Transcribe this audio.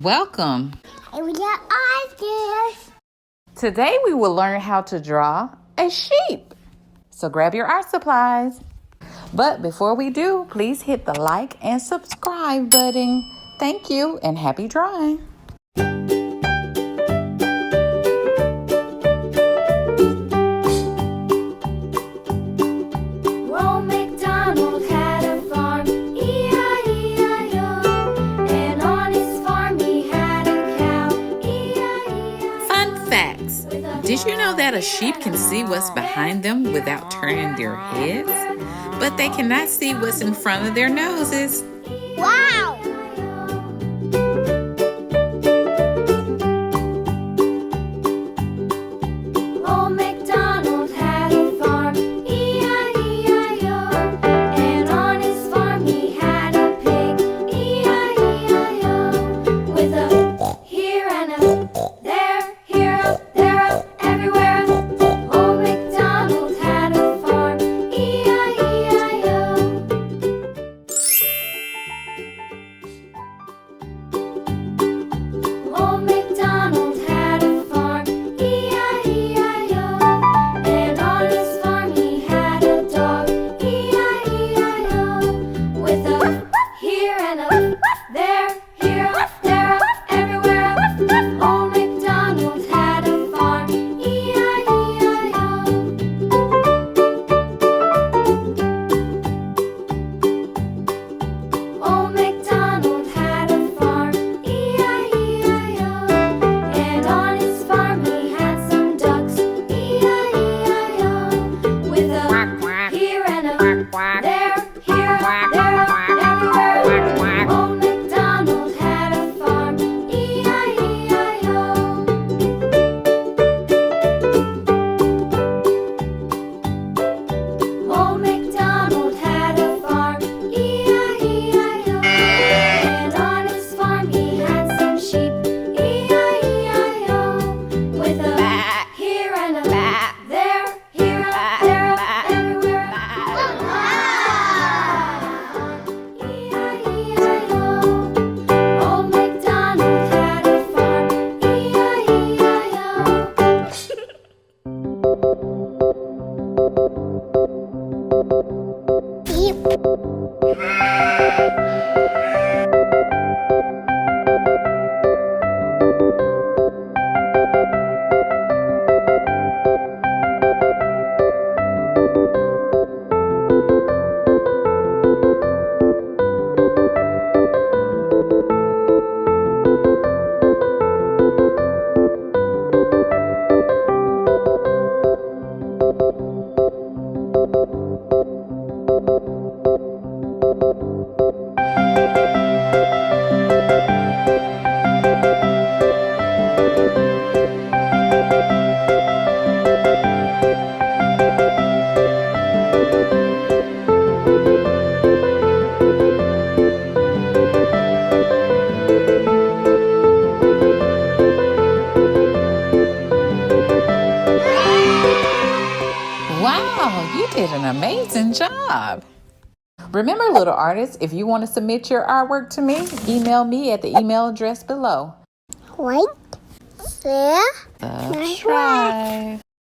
Welcome. We got ideas. Today we will learn how to draw a sheep. So grab your art supplies. But before we do, please hit the like and subscribe button. Thank you and happy drawing. Old MacDonald had a farm, E-I-E-I-O. And on his farm he had a cow, E-I-E-I-O. Fun facts. Did you know that a sheep can see what's behind them without turning their heads? But they cannot see what's in front of their noses. Wow! Old MacDonald had a farm, E-I-E-I-O. And on his farm he had a pig, E-I-E-I-O. With a here and a there, here up, there up, everywhere up. Old MacDonald had a farm, E-I-E-I-O. Old MacDonald had a farm, E-I-E-I-O. And on his farm he had a dog, E-I-E-I-O. With a here and a there, here up, there up, everywhere up. Old MacDonald had a farm, E-I-E-I-O. Old MacDonald had a farm, E-I-E-I-O. And on his farm he had some ducks, E-I-E-I-O. With a here and a there, here, there, everywhere. Old MacDonald had a farm, E-I-E-I-O. Old MacDonald had a farm, E-I-E-I-O. And on his farm he had some sheep, E-I-E-I-O. With a here and a there, here, there, everywhere. E-I-E-I-O. Old MacDonald had a farm, E-I-E-I-O. Wow, you did an amazing job. Remember, little artists, if you want to submit your artwork to me, email me at the email address below. Like, share, Subscribe.